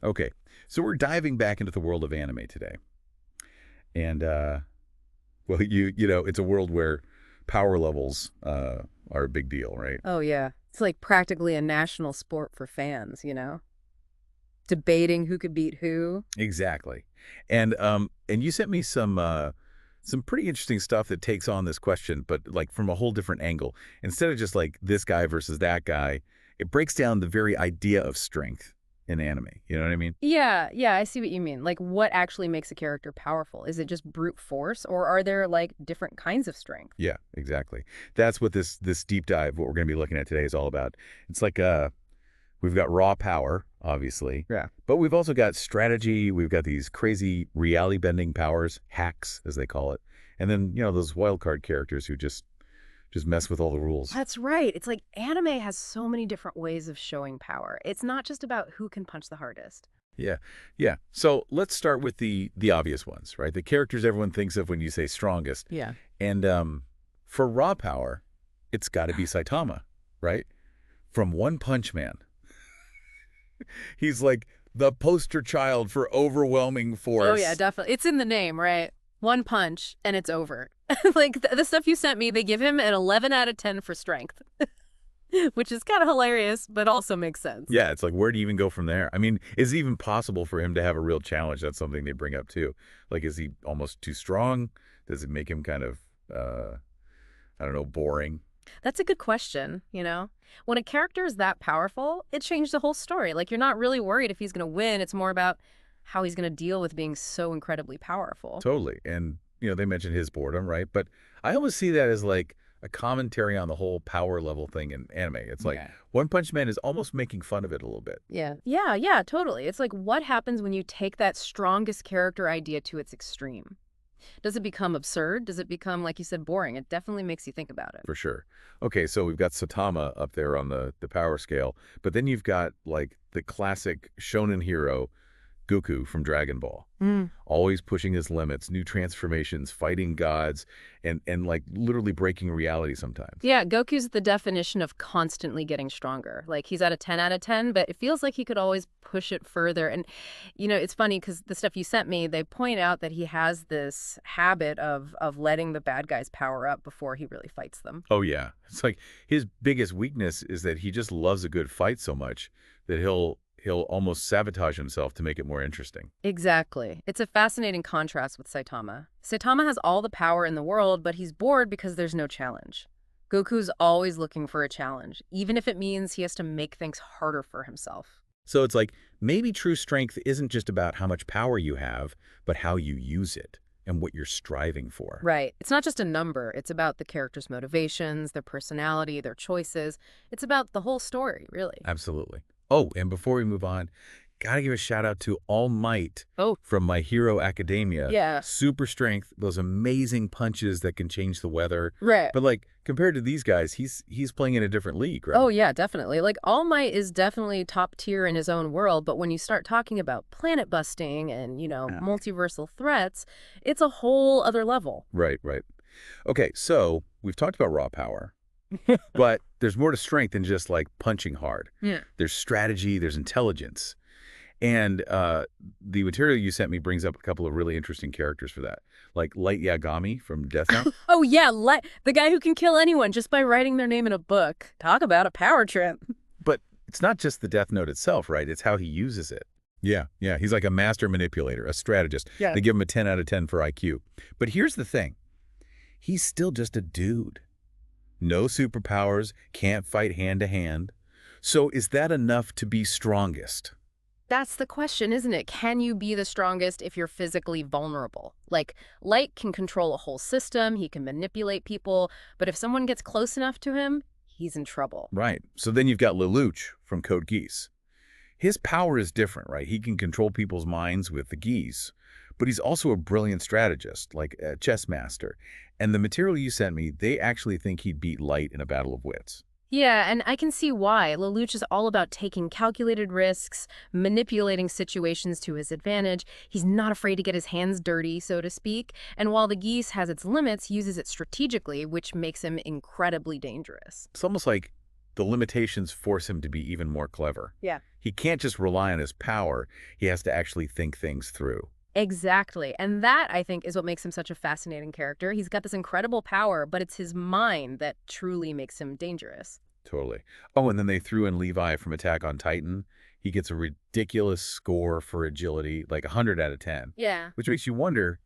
Okay, so we're diving back into the world of anime today. And, well, it's a world where power levels are a big deal, right? Oh, yeah. It's like practically a national sport for fans, Debating who could beat who. Exactly. And you sent me some pretty interesting stuff that takes on this question, but like from a whole different angle. Instead of just like this guy versus that guy, it breaks down the very idea of strength in anime. You know what I mean? Yeah, yeah, I see what you mean. Like, what actually makes a character powerful? Is it just brute force, or are there, like, different kinds of strength? Yeah, exactly. That's what this deep dive, what we're going to be looking at today, is all about. It's like we've got raw power, obviously. Yeah. But we've also got strategy. We've got these crazy reality-bending powers, hacks, as they call it. And then, those wild card characters who just mess with all the rules. That's right. It's like anime has so many different ways of showing power. It's not just about who can punch the hardest. Yeah, yeah. So let's start with the obvious ones, right? The characters everyone thinks of when you say strongest. Yeah. And for raw power, it's got to be Saitama, right? From One Punch Man. He's like the poster child for overwhelming force. Oh, yeah, definitely. It's in the name, right? One punch, and it's over. Like, the stuff you sent me, they give him an 11 out of 10 for strength. Which is kind of hilarious, but also makes sense. Yeah, it's like, where do you even go from there? I mean, is it even possible for him to have a real challenge? That's something they bring up, too. Like, is he almost too strong? Does it make him kind of, I don't know, boring? That's a good question. When a character is that powerful, it changed the whole story. Like, you're not really worried if he's going to win. It's more about how he's going to deal with being so incredibly powerful. Totally. And, they mentioned his boredom, right? But I almost see that as like a commentary on the whole power level thing in anime. It's like One Punch Man is almost making fun of it a little bit. Yeah. Yeah, yeah, totally. It's like, what happens when you take that strongest character idea to its extreme? Does it become absurd? Does it become, like you said, boring? It definitely makes you think about it. For sure. Okay, so we've got Saitama up there on the power scale, but then you've got like the classic shonen hero, Goku from Dragon Ball. Always pushing his limits, new transformations, fighting gods, and like literally breaking reality sometimes. Yeah, Goku's the definition of constantly getting stronger. Like, he's at a 10 out of 10, but it feels like he could always push it further. And, it's funny because the stuff you sent me, they point out that he has this habit of letting the bad guys power up before he really fights them. Oh, yeah. It's like his biggest weakness is that he just loves a good fight so much that he'll almost sabotage himself to make it more interesting. Exactly. It's a fascinating contrast with Saitama. Saitama has all the power in the world, but he's bored because there's no challenge. Goku's always looking for a challenge, even if it means he has to make things harder for himself. So it's like maybe true strength isn't just about how much power you have, but how you use it and what you're striving for. Right. It's not just a number. It's about the character's motivations, their personality, their choices. It's about the whole story, really. Absolutely. Oh, and before we move on, gotta give a shout out to All Might Oh, from My Hero Academia. yeah. Super strength, those amazing punches that can change the weather. Right. But like compared to these guys, he's playing in a different league, right? Oh, yeah, definitely. Like, All Might is definitely top tier in his own world, but when you start talking about planet busting and, Yeah. multiversal threats, it's a whole other level. Right, right. Okay, so we've talked about raw power, but there's more to strength than just like punching hard. Yeah. There's strategy, there's intelligence. And the material you sent me brings up a couple of really interesting characters for that, like Light Yagami from Death Note. Oh, yeah, the guy who can kill anyone just by writing their name in a book. Talk about a power trip. But it's not just the Death Note itself, right? It's how he uses it. Yeah, yeah. He's like a master manipulator, a strategist. Yeah. They give him a 10 out of 10 for IQ. But here's the thing. He's still just a dude. No superpowers, can't fight hand-to-hand. So is that enough to be strongest? That's the question, isn't it? Can you be the strongest if you're physically vulnerable? Like, Light can control a whole system, he can manipulate people, but if someone gets close enough to him, he's in trouble. Right. So then you've got Lelouch from Code Geass. His power is different, right? He can control people's minds with the geese, but he's also a brilliant strategist, like a chess master. And the material you sent me, they actually think he'd beat Light in a battle of wits. Yeah, and I can see why. Lelouch is all about taking calculated risks, manipulating situations to his advantage. He's not afraid to get his hands dirty, so to speak. And while the geese has its limits, uses it strategically, which makes him incredibly dangerous. It's almost like the limitations force him to be even more clever. Yeah. He can't just rely on his power. He has to actually think things through. Exactly. And that, I think, is what makes him such a fascinating character. He's got this incredible power, but it's his mind that truly makes him dangerous. Totally. Oh, and then they threw in Levi from Attack on Titan. He gets a ridiculous score for agility, like 100 out of 10. Yeah. Which makes you wonder,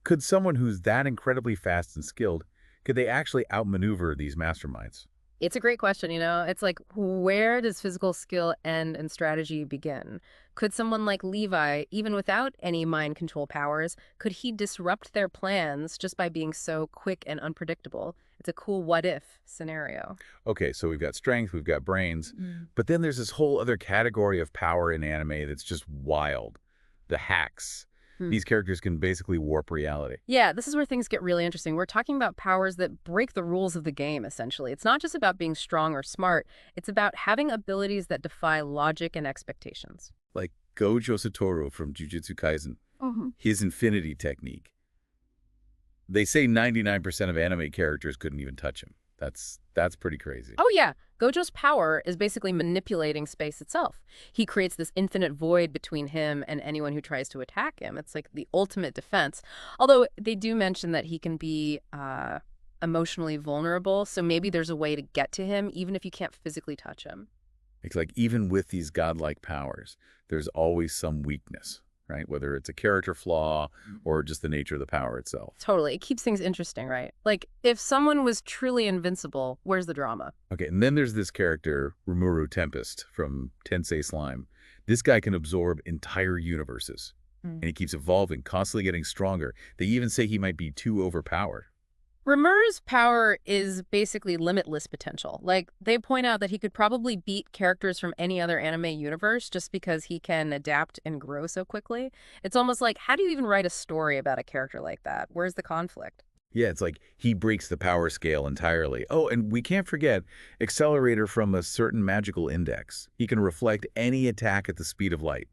could someone who's that incredibly fast and skilled, could they actually outmaneuver these masterminds? It's a great question, you know? It's like, where does physical skill end and strategy begin? Could someone like Levi, even without any mind control powers, could he disrupt their plans just by being so quick and unpredictable? It's a cool what-if scenario. Okay, so we've got strength, we've got brains, but then there's this whole other category of power in anime that's just wild. The hacks. These characters can basically warp reality. Yeah, this is where things get really interesting. We're talking about powers that break the rules of the game, essentially. It's not just about being strong or smart. It's about having abilities that defy logic and expectations. Like Gojo Satoru from Jujutsu Kaisen, his infinity technique. They say 99% of anime characters couldn't even touch him. That's pretty crazy. Oh, yeah. Gojo's power is basically manipulating space itself. He creates this infinite void between him and anyone who tries to attack him. It's like the ultimate defense. Although they do mention that he can be emotionally vulnerable, so maybe there's a way to get to him even if you can't physically touch him. It's like even with these godlike powers, there's always some weakness, right? Whether it's a character flaw or just the nature of the power itself. Totally. It keeps things interesting, right? Like, if someone was truly invincible, where's the drama? Okay, and then there's this character, Rimuru Tempest from Tensei Slime. This guy can absorb entire universes, and he keeps evolving, constantly getting stronger. They even say he might be too overpowered. Rimuru's power is basically limitless potential. Like, they point out that he could probably beat characters from any other anime universe just because he can adapt and grow so quickly. It's almost like, how do you even write a story about a character like that? Where's the conflict? Yeah, it's like he breaks the power scale entirely. Oh, and we can't forget Accelerator from a certain magical index. He can reflect any attack at the speed of light.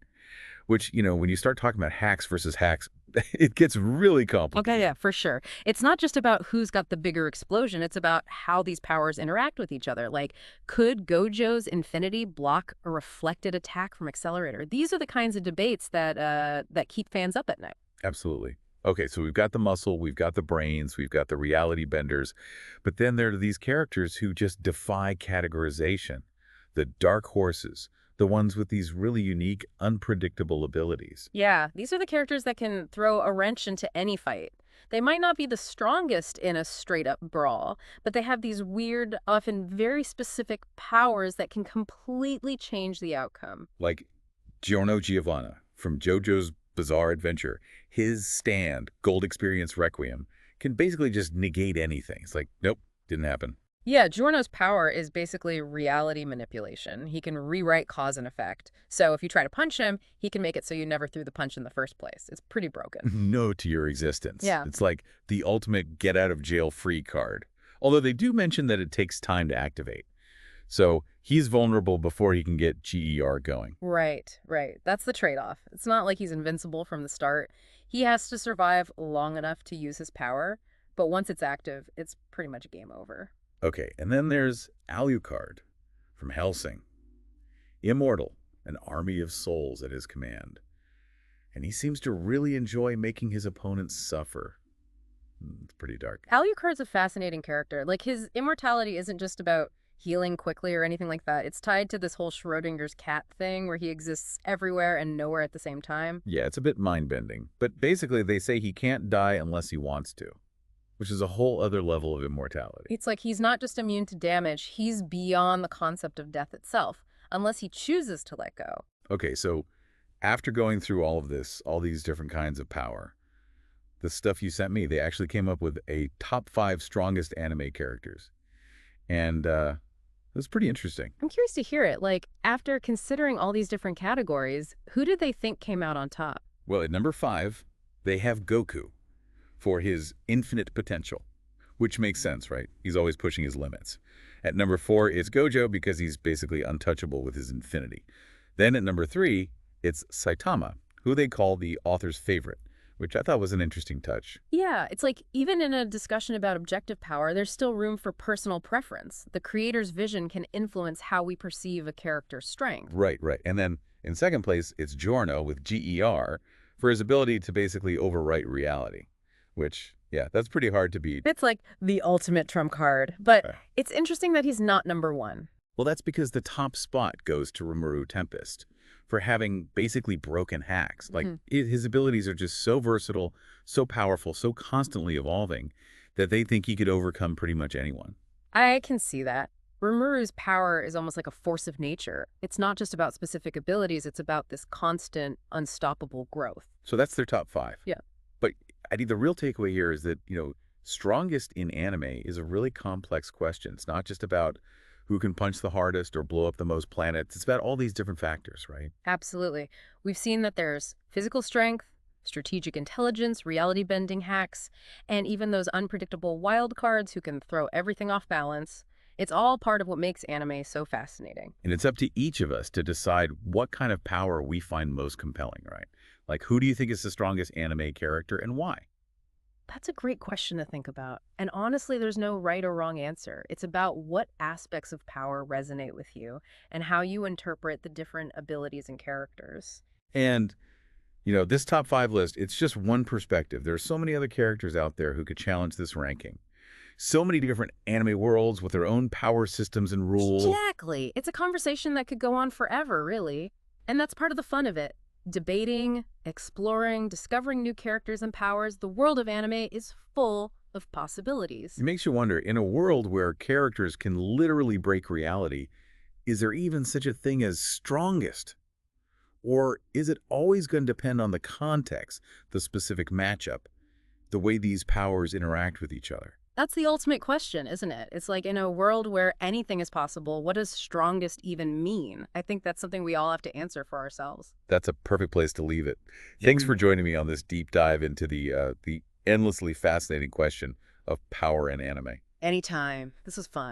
Which, you know, when you start talking about hacks versus hacks, it gets really complicated. Okay, yeah, for sure. It's not just about who's got the bigger explosion. It's about how these powers interact with each other. Like, could Gojo's infinity block a reflected attack from Accelerator? These are the kinds of debates that that keep fans up at night. Absolutely. Okay, so we've got the muscle, we've got the brains, we've got the reality benders, but then there are these characters who just defy categorization. The dark horses, the ones with these really unique, unpredictable abilities. Yeah, these are the characters that can throw a wrench into any fight. They might not be the strongest in a straight-up brawl, but they have these weird, often very specific powers that can completely change the outcome. Like Giorno from JoJo's Bizarre Adventure. His stand, Gold Experience Requiem, can basically just negate anything. It's like, nope, didn't happen. Yeah, Giorno's power is basically reality manipulation. He can rewrite cause and effect. So if you try to punch him, he can make it so you never threw the punch in the first place. It's pretty broken. No to your existence. Yeah. It's like the ultimate get-out-of-jail-free card. Although they do mention that it takes time to activate. So he's vulnerable before he can get GER going. Right, right. That's the trade-off. It's not like he's invincible from the start. He has to survive long enough to use his power, but once it's active, it's pretty much game over. Okay, and then there's Alucard from Hellsing. Immortal, an army of souls at his command. And he seems to really enjoy making his opponents suffer. It's pretty dark. Alucard's a fascinating character. Like, his immortality isn't just about healing quickly or anything like that. It's tied to this whole Schrodinger's cat thing where he exists everywhere and nowhere at the same time. Yeah, it's a bit mind-bending. But basically, they say he can't die unless he wants to, which is a whole other level of immortality. It's like he's not just immune to damage, he's beyond the concept of death itself, unless he chooses to let go. Okay, so after going through all of this, all these different kinds of power, the stuff you sent me, they actually came up with a top 5 strongest anime characters. And it was pretty interesting. I'm curious to hear it. Like, after considering all these different categories, who did they think came out on top? Well, at number 5, they have Goku for his infinite potential, which makes sense, right? He's always pushing his limits. At number 4 is Gojo because he's basically untouchable with his infinity. Then at number 3, it's Saitama, who they call the author's favorite, which I thought was an interesting touch. Yeah, it's like even in a discussion about objective power, there's still room for personal preference. The creator's vision can influence how we perceive a character's strength. Right, right. And then in second place, it's Giorno with GER for his ability to basically overwrite reality, which, yeah, that's pretty hard to beat. It's like the ultimate trump card, but Uh, it's interesting that he's not number one. Well, that's because the top spot goes to Rimuru Tempest for having basically broken hacks. Like, his abilities are just so versatile, so powerful, so constantly evolving that they think he could overcome pretty much anyone. I can see that. Rimuru's power is almost like a force of nature. It's not just about specific abilities, it's about this constant, unstoppable growth. So that's their top five. Yeah. But I think the real takeaway here is that, strongest in anime is a really complex question. It's not just about who can punch the hardest or blow up the most planets. It's about all these different factors, right? Absolutely. We've seen that there's physical strength, strategic intelligence, reality-bending hacks, and even those unpredictable wild cards who can throw everything off balance. It's all part of what makes anime so fascinating. And it's up to each of us to decide what kind of power we find most compelling, right? Like, who do you think is the strongest anime character and why? That's a great question to think about. And honestly, there's no right or wrong answer. It's about what aspects of power resonate with you and how you interpret the different abilities and characters. And, this top five list, it's just one perspective. There are so many other characters out there who could challenge this ranking. So many different anime worlds with their own power systems and rules. Exactly. It's a conversation that could go on forever, really. And that's part of the fun of it. Debating, exploring, discovering new characters and powers, the world of anime is full of possibilities. It makes you wonder, in a world where characters can literally break reality, is there even such a thing as strongest? Or is it always going to depend on the context, the specific matchup, the way these powers interact with each other? That's the ultimate question, isn't it? It's like in a world where anything is possible, what does strongest even mean? I think that's something we all have to answer for ourselves. That's a perfect place to leave it. Thanks for joining me on this deep dive into the endlessly fascinating question of power in anime. Anytime. This was fun.